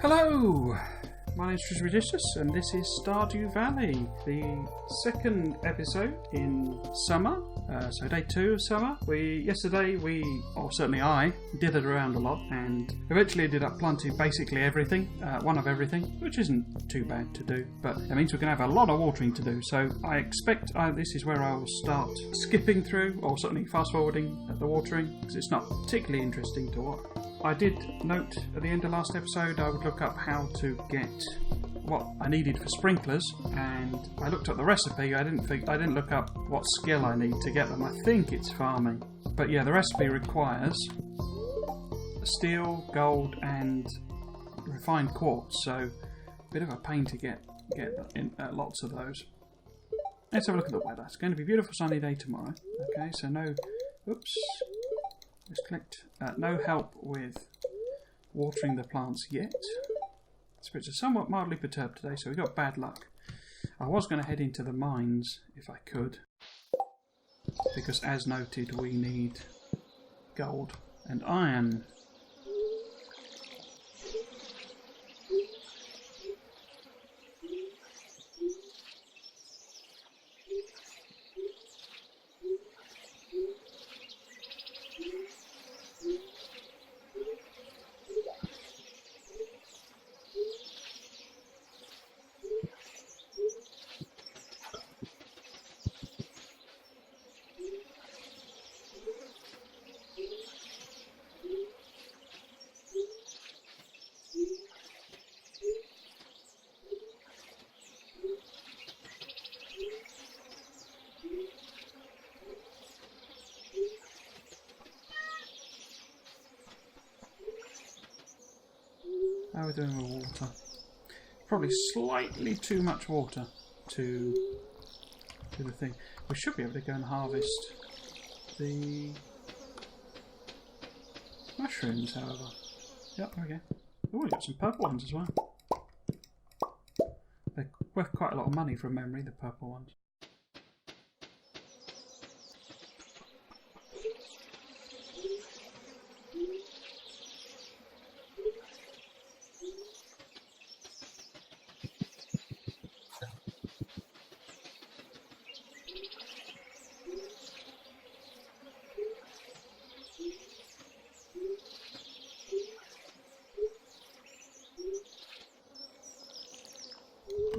Hello! My name's Tuesday and this is Stardew Valley, the second episode in summer, so day 2 of summer. Yesterday or certainly I, dithered around a lot and eventually ended up planting basically everything, one of everything, which isn't too bad to do, but it means we're going to have a lot of watering to do, so I expect this is where I will start skipping through, or certainly fast forwarding the watering, because it's not particularly interesting to watch. I did note at the end of last episode I would look up how to get what I needed for sprinklers, and I looked up the recipe. I didn't look up what skill I need to get them. I think it's farming, but yeah, the recipe requires steel, gold, and refined quartz. So a bit of a pain to get in lots of those. Let's have a look at the weather. It's going to be a beautiful sunny day tomorrow. Okay, so no. Oops. Just clicked. No help with watering the plants yet. Spirits are somewhat mildly perturbed today, so we got bad luck. I was going to head into the mines if I could, because as noted we need gold and iron. How are we doing with water? Probably slightly too much water to the thing. We should be able to go and harvest the mushrooms, however. Yep, there we go. Oh, we got some purple ones as well. They're worth quite a lot of money from memory, the purple ones.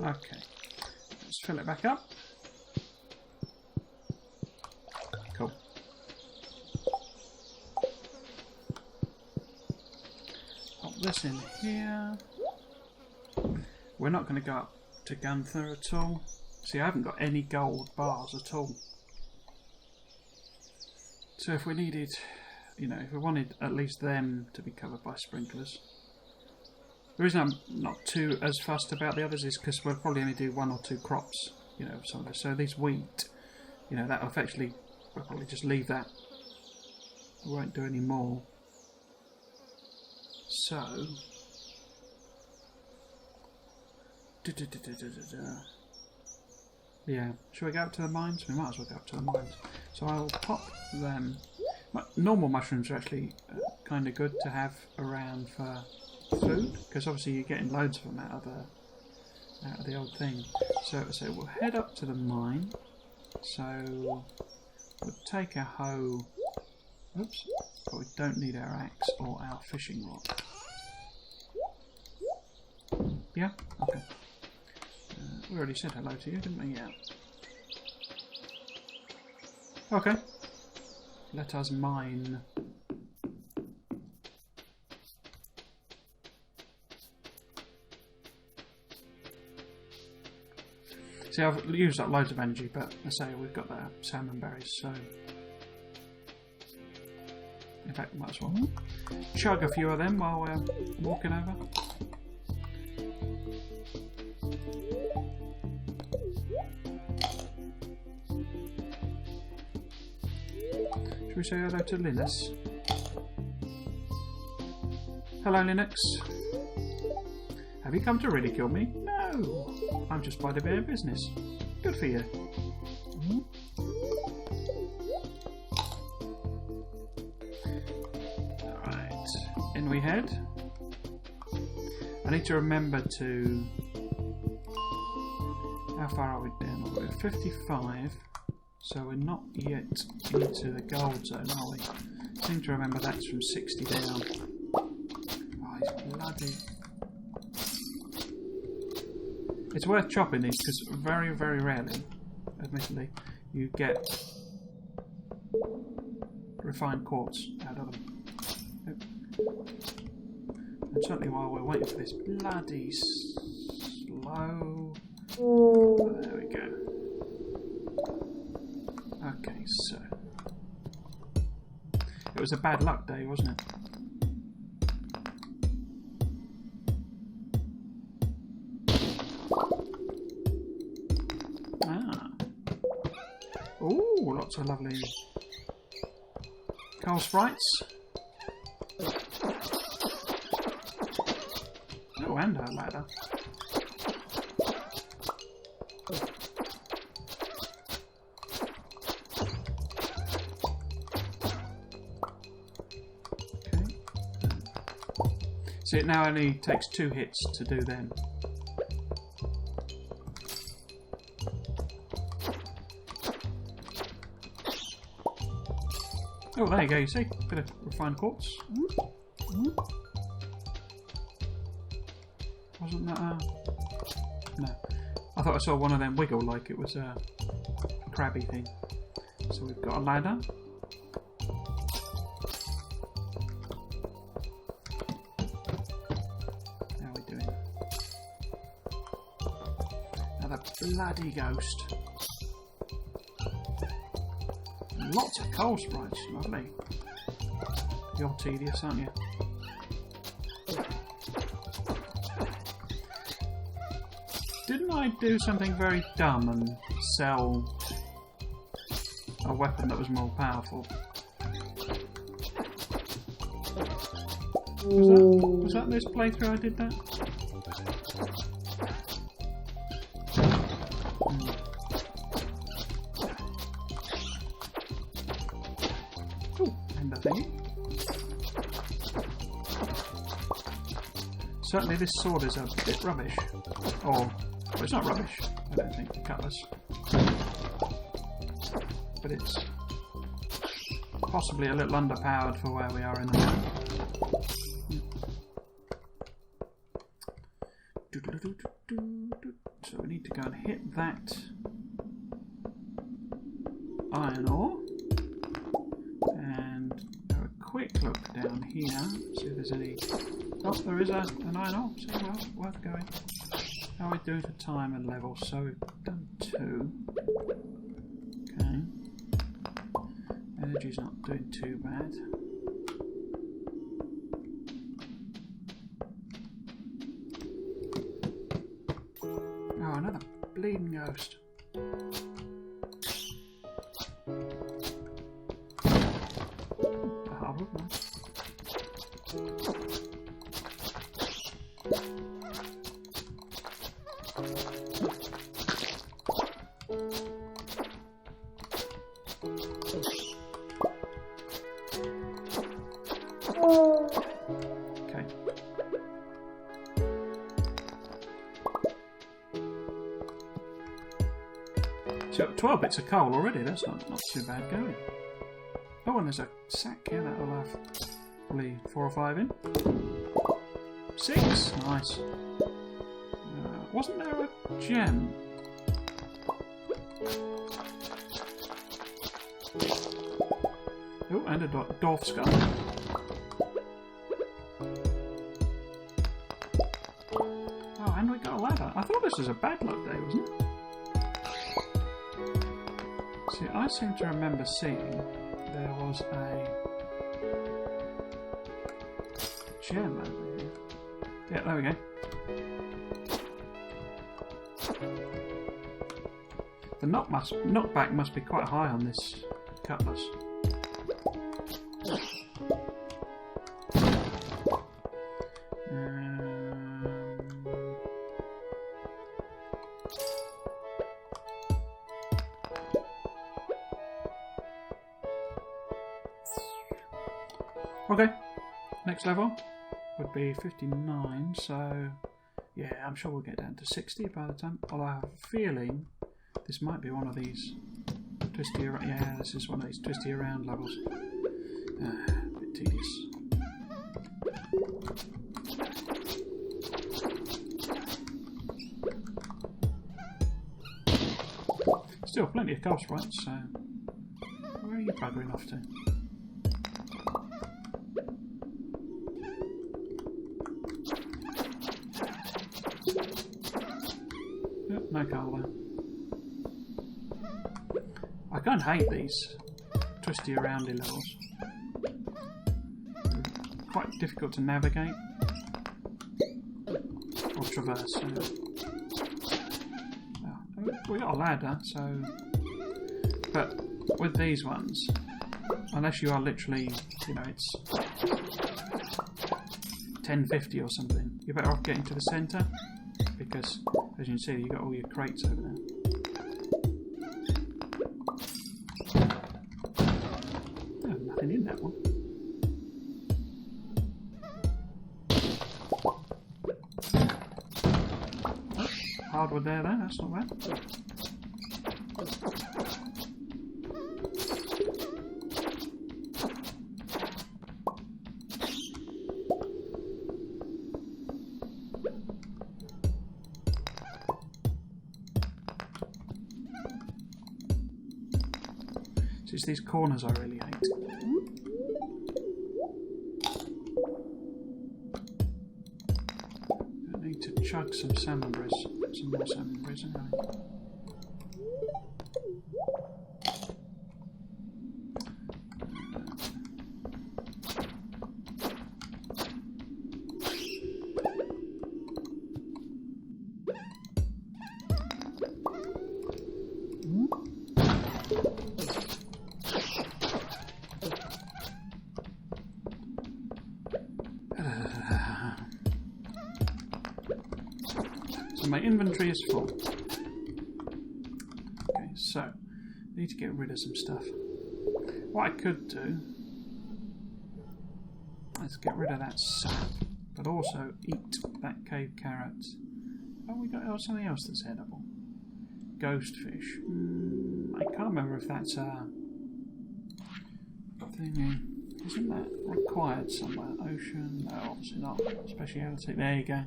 Okay, let's fill it back up. Cool. Pop this in here. We're not going to go up to Gunther at all. See, I haven't got any gold bars at all. So if we needed, if we wanted at least them to be covered by sprinklers. The reason I'm not too as fussed about the others is because we'll probably only do 1 or 2 crops, of some of those. So these wheat, that'll effectively, we'll probably just leave that. We won't do any more. So, yeah, should we go up to the mines? We might as well go up to the mines. So I'll pop them. Normal mushrooms are actually kind of good to have around for food, because obviously you're getting loads of them out of the old thing. So we'll head up to the mine. So we'll take a hoe. Oops, but we don't need our axe or our fishing rod. Yeah, okay. We already said hello to you, didn't we? Yeah. Okay. Let us mine. See, I've used up loads of energy, but I say we've got the salmon berries, so in fact, might as well chug a few of them while we're walking over. Should we say hello to Linus? Hello, Linux. Have you come to ridicule me? No, I'm just by the bare business. Good for you. Alright, in we head. I need to remember to... How far are we down? We're at 55, so we're not yet into the gold zone, are we? I seem to remember that's from 60 down. Oh, he's bloody... It's worth chopping these because very, very rarely, admittedly, you get refined quartz out of them. And certainly while we're waiting for this bloody slow... There we go. Okay, so... It was a bad luck day, wasn't it? Ah. Ooh, lots of lovely coal sprites. Oh, and a ladder. See, it now only takes 2 hits to do them. Oh, there you go, you see? Bit of refined quartz. Wasn't that no. I thought I saw one of them wiggle like it was a crabby thing. So we've got a ladder. Bloody ghost. And lots of coal sprites, lovely. You're tedious, aren't you? Didn't I do something very dumb and sell a weapon that was more powerful? Was that this playthrough I did that? Certainly this sword is a bit rubbish. Or, well, it's not rubbish, I don't think, the cutlass. But it's possibly a little underpowered for where we are in the map. So we need to go and hit that iron ore. And have a quick look down here, see if there's any... Oh, there is an iron ore, so well, worth going. How are we doing for time and level? So we've done 2. Okay. Energy's not doing too bad. Oh, another bleeding ghost. Okay. So 12 bits of coal already, that's not too bad going. Oh, and there's a sack here that'll have probably 4 or 5 in. 6! Nice. Wasn't there a gem? Oh, and a dwarf skull. Oh, and we got a ladder. I thought this was a bad luck day, wasn't it? See, I seem to remember seeing there was a gem over here. Yeah, there we go. The knockback must be quite high on this cutlass. Okay, next level. would be 59, so yeah, I'm sure we'll get down to 60 by the time. Although I have a feeling this might be one of these twisty around. Yeah, this is one of these twisty around levels. A bit tedious. Still plenty of coal sprites, so where are you buggering off to? Yep, no coal there. I kind of hate these twisty aroundy levels. Quite difficult to navigate or traverse. We got a ladder, so. But with these ones, unless you are literally, you know, it's 1050 or something, you're better off getting to the centre because, as you can see, you've got all your crates over there. Oh, nothing in that one. Hardwood there, though, that's not bad. It's these corners I really hate. I need to chug some salmon breeze. Some more salmon breeze, anyway. So my inventory is full. Okay, so I need to get rid of some stuff. What I could do is get rid of that sap, but also eat that cave carrot. Oh, we got something else that's edible. Ghost fish. I can't remember if that's a thingy. Isn't that required somewhere? Ocean? No, obviously not. Speciality. There you go.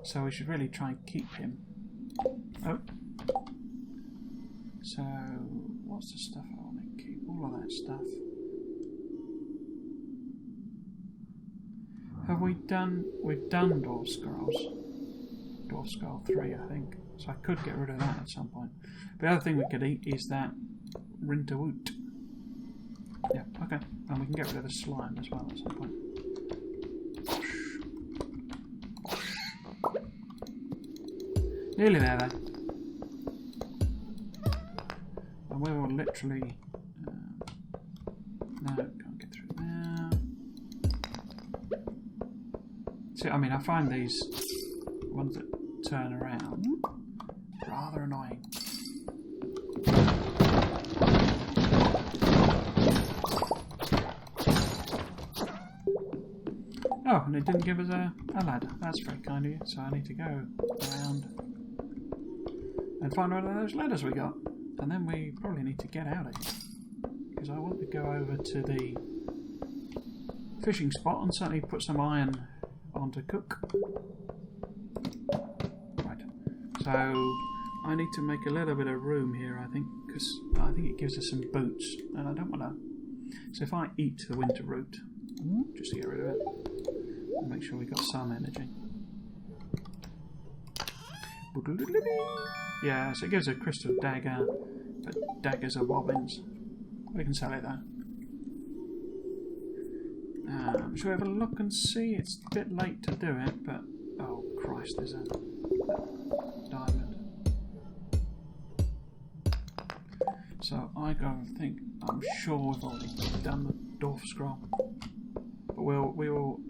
So we should really try and keep him. Oh. So, what's the stuff I want to keep? All of that stuff. Have we done... We've done Dwarf Scrolls. Dwarf Scroll 3, I think. So I could get rid of that at some point. The other thing we could eat is that Rinterwoot. Yeah, okay. And we can get rid of the slime as well at some point. Nearly there, though. And we will literally... no, can't get through there. See, I mean, I find these ones that turn around rather annoying. Oh, and it didn't give us a ladder. That's very kind of you. So I need to go around and find one of those ladders we got. And then we probably need to get out of here. Because I want to go over to the fishing spot and certainly put some iron on to cook. Right. So I need to make a little bit of room here, I think. Because I think it gives us some boots. And I don't want to... So if I eat the winter root, just to get rid of it. Make sure we got some energy. Yeah, so it gives a crystal dagger, but daggers are bobbins. We can sell it though. Shall we have a look and see? It's a bit late to do it, but oh Christ, there's a diamond. So I go and think. I'm sure we've already done the dwarf scroll, but we will.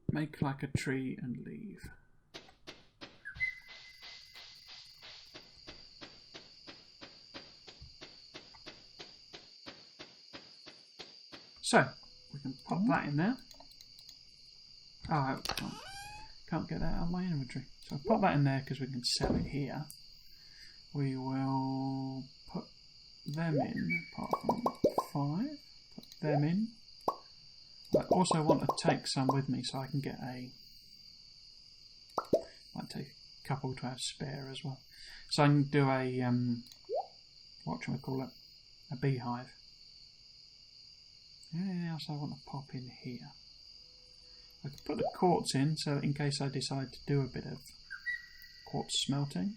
Make like a tree and leave. So, we can pop that in there. Oh, I can't get that out of my inventory. So I'll pop that in there because we can sell it here. We will put them in, apart from 5. Put them in. I also want to take some with me so I can get a... might take a couple to have spare as well. So I can do a... what should we call it? A beehive. Anything else I want to pop in here? I could put the quartz in, so in case I decide to do a bit of quartz smelting.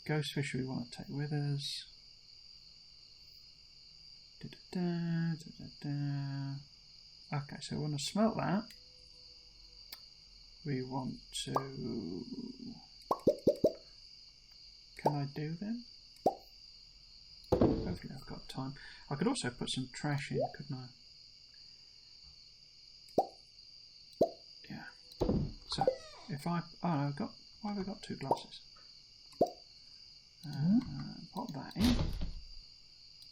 Ghost fish we want to take with us. Okay, so we want to smelt that. We want to... Can I do them? Hopefully I've got time. I could also put some trash in, couldn't I? So, if I... Oh, no, I've got... Why have I got 2 glasses? Pop that in.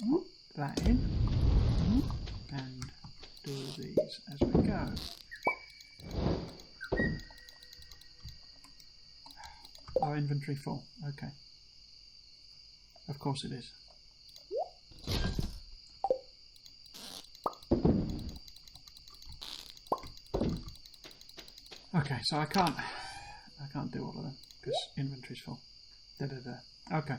Pop that in. And do these as we go. Our inventory full. Okay. Of course it is. Okay, so I can't do all of them because inventory's full. Okay.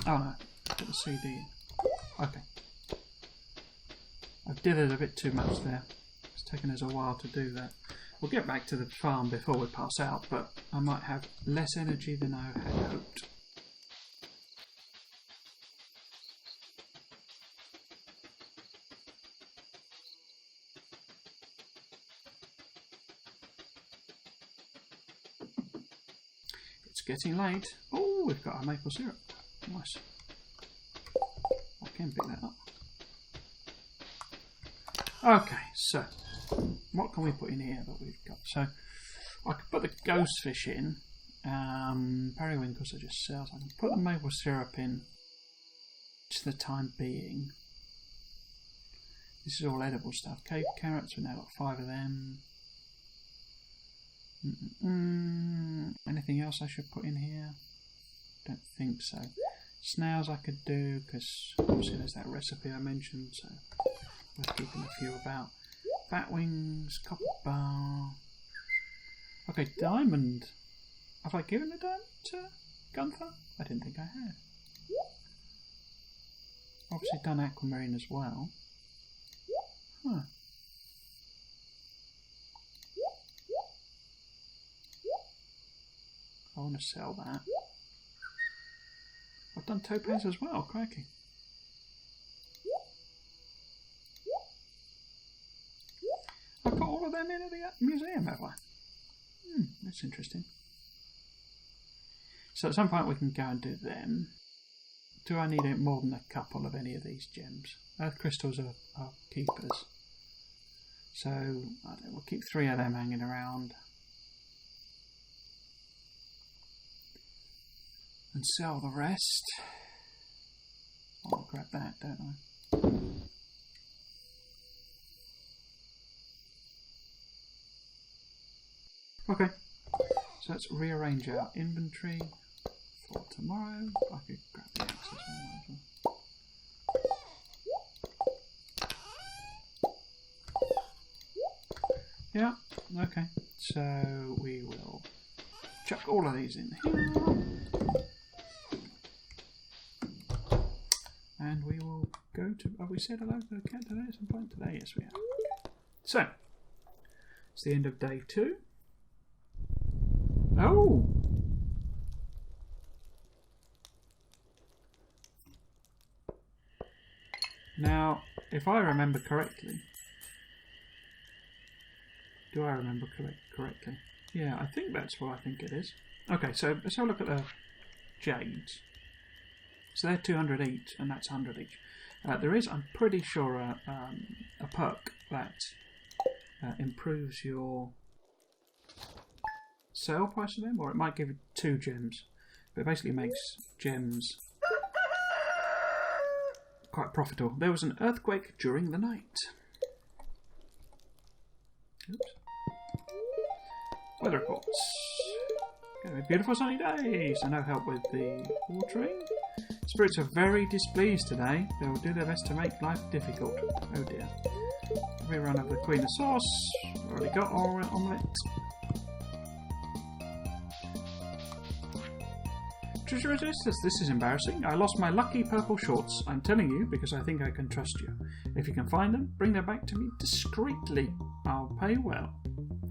Oh no, put the CD in. Okay. I did it a bit too much there. It's taken us a while to do that. We'll get back to the farm before we pass out, but I might have less energy than I had hoped. Getting late. Oh, we've got our maple syrup. Nice. I can pick that up. Okay, so what can we put in here that we've got? So I could put the ghost fish in. Periwinkles are just cells. I can put the maple syrup in to the time being. This is all edible stuff. Cave carrots, we've now got 5 of them. Anything else I should put in here? Don't think so. Snails I could do because obviously there's that recipe I mentioned, so we're keeping a few about. Bat wings, copper bar. Okay, diamond. Have I given the diamond to Gunther? I didn't think I had. Obviously done aquamarine as well. Huh. I want to sell that. I've done topaz as well, crikey. I've got all of them in at the museum, have I? That's interesting. So at some point we can go and do them. Do I need more than a couple of any of these gems? Earth crystals are keepers. So I don't know, we'll keep 3 of them hanging around. And sell the rest. I'll grab that, don't I? Okay, so let's rearrange our inventory for tomorrow. I could grab the axe as well. Yeah, okay, so we will chuck all of these in here. And we will go to... Have we said hello to the cat today at some point today? Yes, we have. So, it's the end of day 2. Oh! Now, if I remember correctly... Do I remember correctly? Yeah, I think that's what I think it is. Okay, so let's have a look at the jades. So they're 200 each, and that's 100 each. There is, I'm pretty sure, a perk that improves your sale price of them, or it might give you 2 gems. But it basically makes gems quite profitable. There was an earthquake during the night. Oops. Weather reports. Going to be beautiful sunny days, and no help with the watering. Spirits are very displeased today. They will do their best to make life difficult. Oh dear. We run over the queen of sauce. Already got our omelette. Treasure resistance. This is embarrassing. I lost my lucky purple shorts. I'm telling you because I think I can trust you. If you can find them, bring them back to me discreetly. I'll pay well.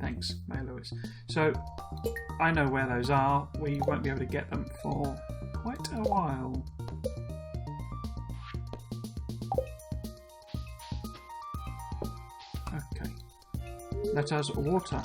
Thanks, May Lewis. So, I know where those are. We won't be able to get them for quite a while. Okay. Let us water.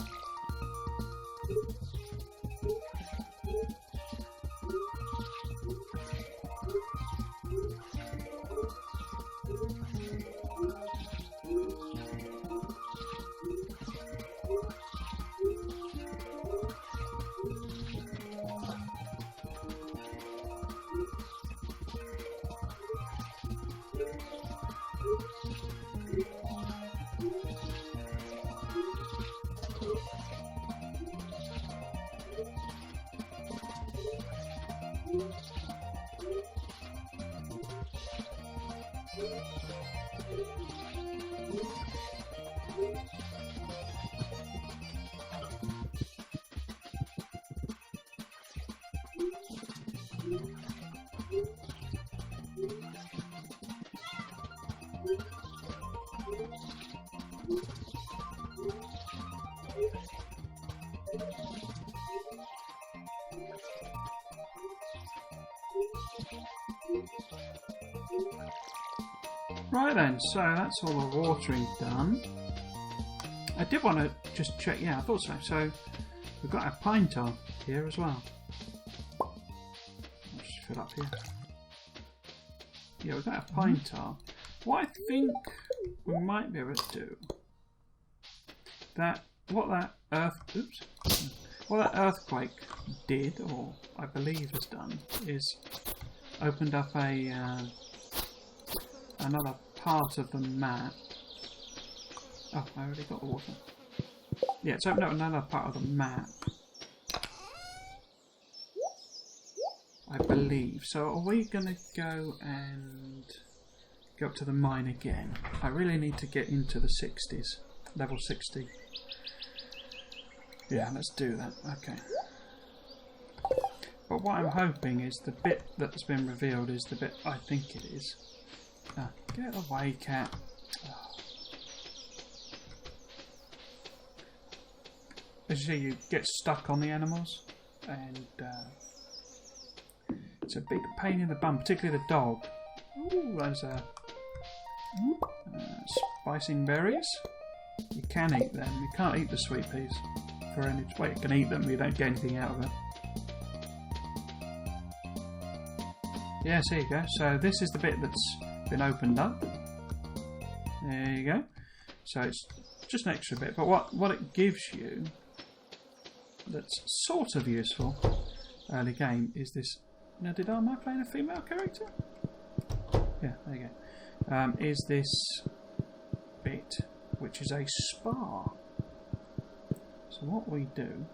Right then, so that's all the watering done. I did want to just check, yeah, I thought so. So we've got our pine tar here as well. I'll just fill up here. Yeah, we've got our pine tar. What I think we might be able to do, what that earthquake did, or I believe has done, is opened up a another part of the map. Oh, I already got the water. Yeah, it's opened up another part of the map, I believe. So are we going to go and go up to the mine again? I really need to get into the 60s. Level 60. Yeah, let's do that. Okay. But what I'm hoping is the bit that's been revealed is the bit I think it is. Get away, cat. Oh. As you see, you get stuck on the animals, and it's a big pain in the bum, particularly the dog. Ooh, those are spicing berries. You can eat them. You can't eat the sweet peas for any. Well, you can eat them, but you don't get anything out of it. Yes, here you go. So this is the bit that's been opened up. There you go. So it's just an extra bit, but what it gives you that's sort of useful early game is this. Now, am I playing a female character? Yeah, there you go. Is this bit, which is a spa. So what we do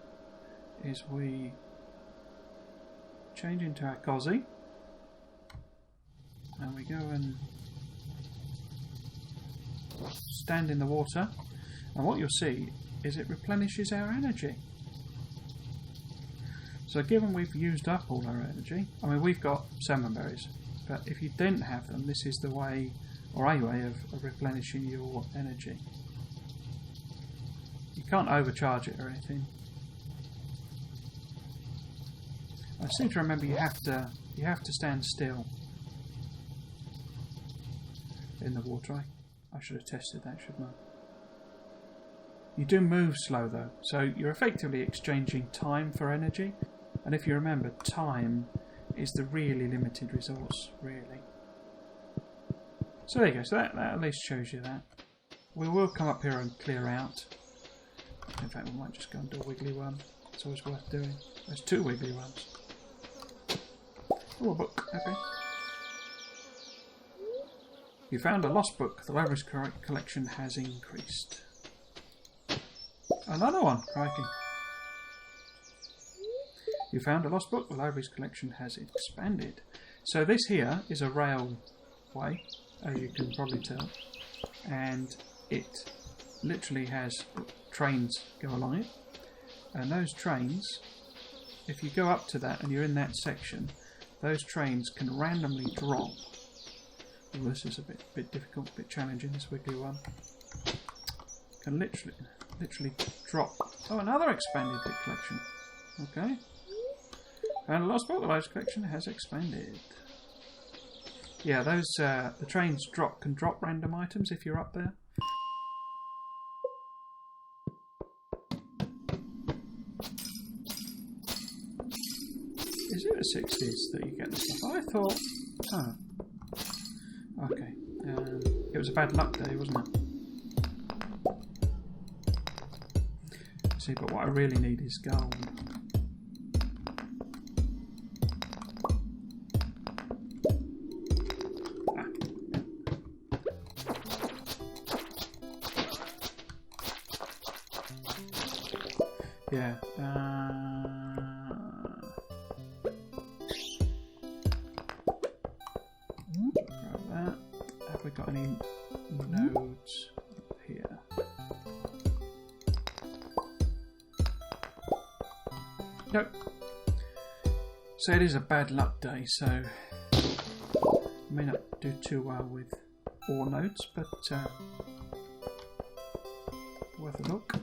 is we change into our cozy, and we go and stand in the water, and what you'll see is it replenishes our energy. So given we've used up all our energy, I mean we've got salmon berries, but if you didn't have them, this is the way, or a way of replenishing your energy. You can't overcharge it or anything. I seem to remember you have to stand still in the water. I should have tested that, shouldn't I? You do move slow though, so you're effectively exchanging time for energy, and if you remember, time is the really limited resource, really. So there you go, so that at least shows you that. We will come up here and clear out. In fact, we might just go and do a wiggly worm. It's always worth doing. There's 2 wiggly worms. Oh, a book, okay. You found a lost book. The library's collection has increased. Another one. Crikey. You found a lost book. The library's collection has expanded. So this here is a railway, as you can probably tell. And it literally has trains go along it. And those trains, if you go up to that and you're in that section, those trains can randomly drop. Oh, this is a bit difficult, a bit challenging, this wiggly one. Can literally drop. Oh, another expanded bit collection. Okay. And a lost book, the library's collection has expanded. Yeah, those the trains can drop random items if you're up there. Is it the 60s that you get this stuff? I thought... Oh. Okay. It was a bad luck day, wasn't it? See, but what I really need is gold. Yeah. Grab that. Have we got any nodes here? Nope. So it is a bad luck day, so I may not do too well with ore nodes, but worth a look.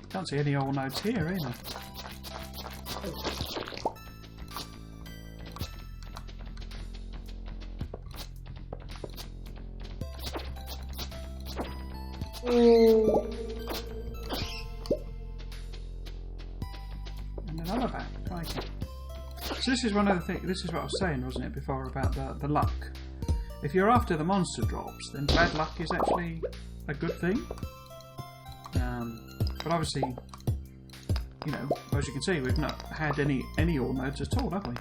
Can't see any ore nodes here either. And another back. Crikey. So this is one of the things. This is what I was saying, wasn't it, before about the luck. If you're after the monster drops, then bad luck is actually a good thing. But obviously, you know, as you can see, we've not had any ore nodes at all, have we?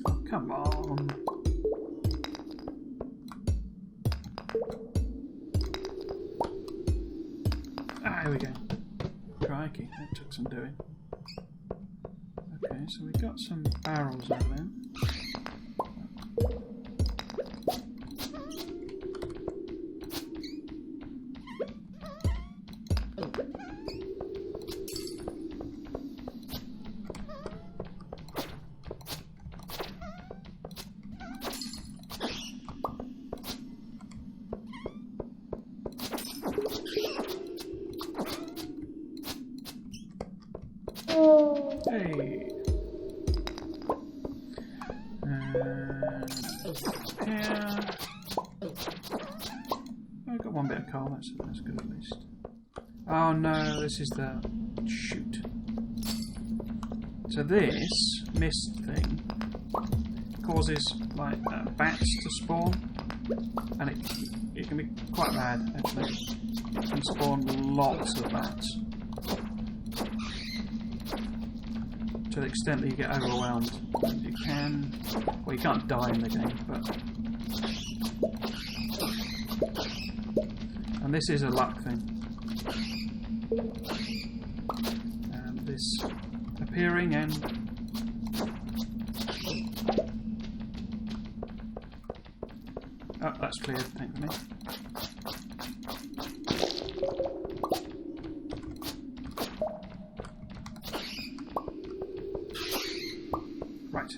Oh, come on. Ah, here we go. Crikey, that took some doing. Okay, so we've got some barrels over there. Hey. Here. I've got one bit of coal, that's good at least. Oh no, this is the... shoot. So this mist thing causes like bats to spawn, and it can be quite bad actually. It can spawn lots of bats. To the extent that you get overwhelmed. You can... well, you can't die in the game, but... and this is a luck thing. And this appearing and... oh, that's cleared, thankfully. Right.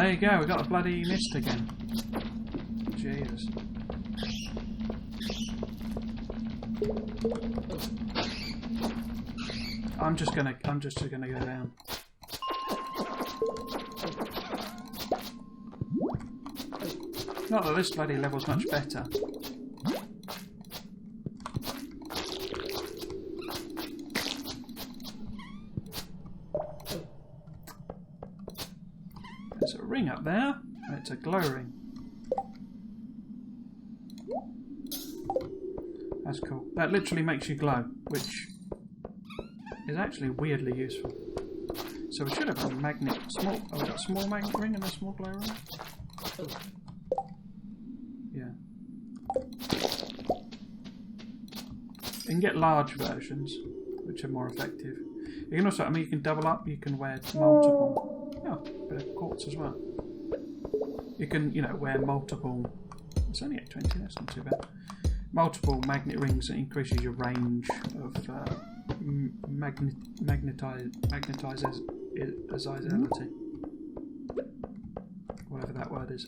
there you go, we got a bloody mist again. Jesus. I'm just gonna go down. Not that this bloody level's much better. There's a ring up there, and it's a glow ring. That's cool. That literally makes you glow, which is actually weirdly useful. So we should have a magnet, oh, we got a small magnet ring and a small glow ring. Yeah. You can get large versions, which are more effective. You can also, I mean, you can double up, you can wear multiple. Oh, a bit of quartz as well. You can, you know, wear multiple. It's only at 20, that's not too bad. Multiple magnet rings that increases your range of magnetizability. Whatever that word is.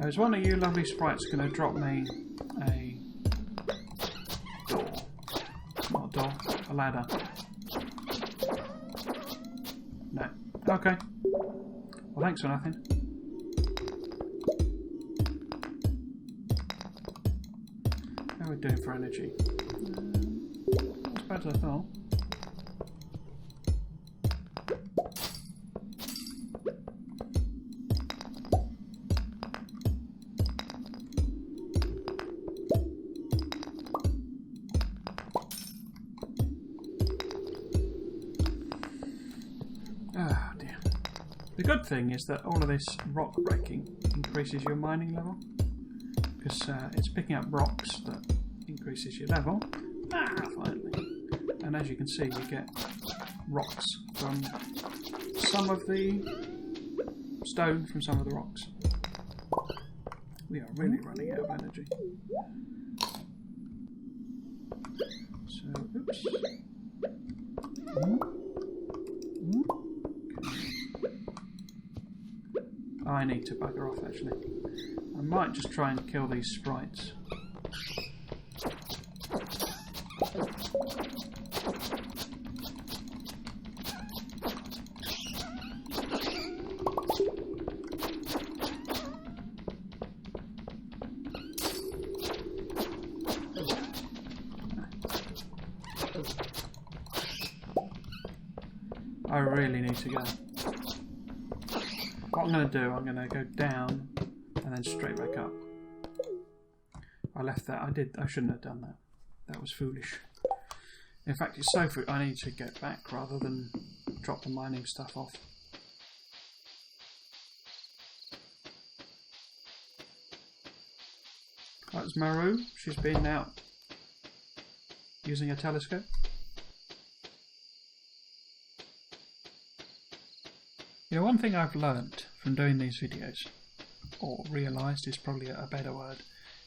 Is one of you lovely sprites going to drop me a door? Not a door, a ladder. No. Okay. Well, thanks for nothing. How are we doing for energy? Not as bad as I thought. Oh dear. The good thing is that all of this rock breaking increases your mining level, because it's picking up rocks that increases your level. Finally. And as you can see, you get rocks from some of the stone from some of the rocks. We are really running out of energy. So, oops. I need to bugger off actually. I might just try and kill these sprites. I really need to go. What I'm going to do, I'm going to go down and then straight back up. I left that. I shouldn't have done that. That was foolish. In fact, it's so foolish. I need to get back rather than drop the mining stuff off. That's Maru. She's been out using a telescope. You know, one thing I've learnt from doing these videos, or realised is probably a better word,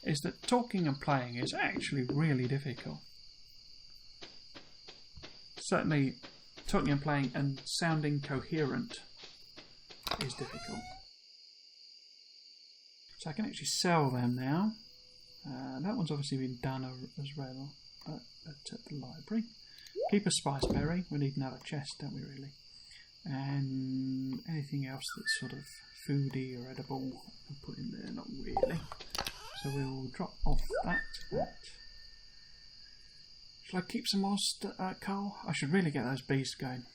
is that talking and playing is actually really difficult. Certainly, talking and playing and sounding coherent is difficult. So I can actually sell them now. That one's obviously been done as well at the library. Keep a spice berry. We need another chest, don't we really? And anything else that's sort of foody or edible we'll put in there, not really. So we'll drop off that. Shall I keep some more coal? I should really get those bees going.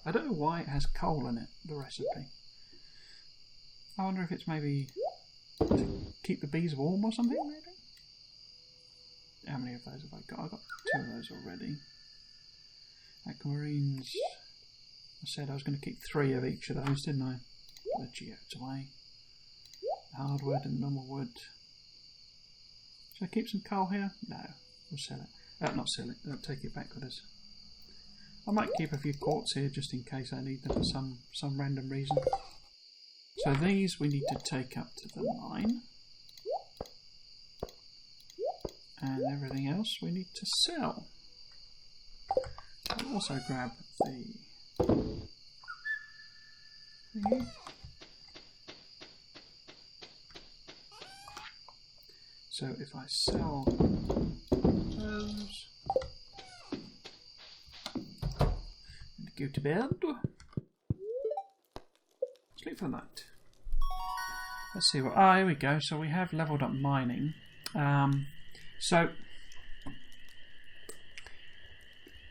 I don't know why it has coal in it, the recipe. I wonder if it's maybe to keep the bees warm or something, maybe? How many of those have I got? I've got 2 of those already. Aquamarines. I said I was going to keep 3 of each of those, didn't I? The geodes away. Hardwood and normal wood. Should I keep some coal here? No, we'll sell it. Not sell it, take it back with us. I might keep a few quartz here just in case I need them for some random reason. So these we need to take up to the mine. And everything else we need to sell. I'll also grab the thingy. So if I sell those and go to bed, sleep for the night. Let's see what. Here we go. So we have leveled up mining. So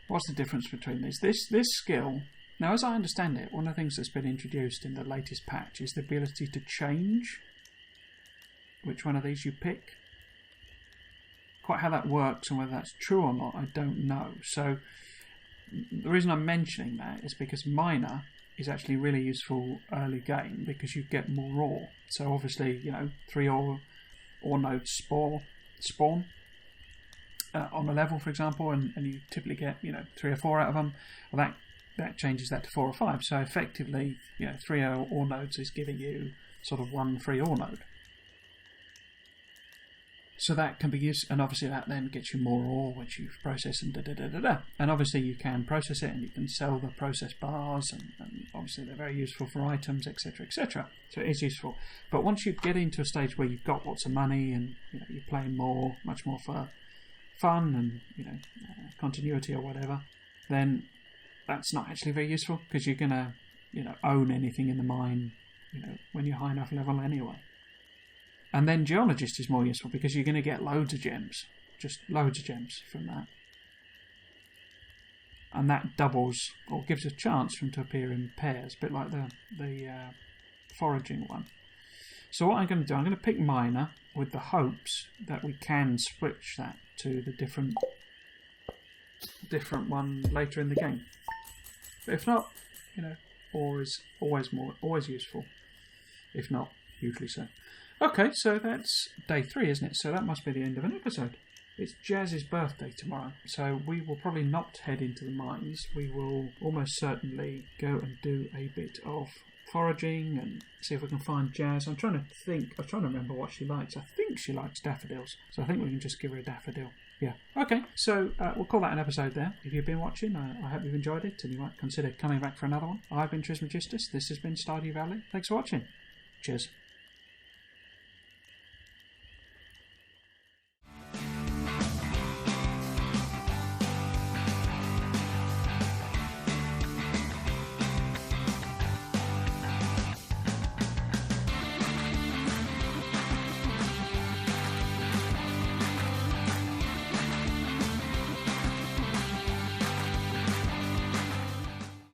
what's the difference between these? This skill. Now, as I understand it, one of the things that's been introduced in the latest patch is the ability to change which one of these you pick. Quite how that works and whether that's true or not, I don't know. So the reason I'm mentioning that is because miner is actually really useful early game because you get more ore. So obviously, 3 ore nodes spawn on a level, for example, and you typically get 3 or 4 out of them. Well, that changes that to 4 or 5. So effectively, 3 ore nodes is giving you sort of 1 free ore node. So that can be used, and obviously that then gets you more ore, which you've processed and da-da-da-da-da. And obviously you can process it and you can sell the processed bars, and obviously they're very useful for items, etc., etc. So it is useful. But once you get into a stage where you've got lots of money and you're playing much more for fun and continuity or whatever, then that's not actually very useful because you're gonna own anything in the mine when you're high enough level anyway. And then geologist is more useful because you're going to get loads of gems, just loads of gems from that. And that doubles, or gives a chance for them to appear in pairs, a bit like the foraging one. So what I'm going to do, I'm going to pick miner with the hopes that we can switch that to the different one later in the game. But if not, ore is always useful. If not, hugely so. Okay, so that's day 3, isn't it? So that must be the end of an episode. It's Jazz's birthday tomorrow, so we will probably not head into the mines. We will almost certainly go and do a bit of foraging and see if we can find Jazz. I'm trying to remember what she likes. I think she likes daffodils, so I think we can just give her a daffodil. Yeah. Okay, so we'll call that an episode there. If you've been watching, I hope you've enjoyed it and you might consider coming back for another one. I've been Trismegistus. This has been Stardew Valley. Thanks for watching. Cheers.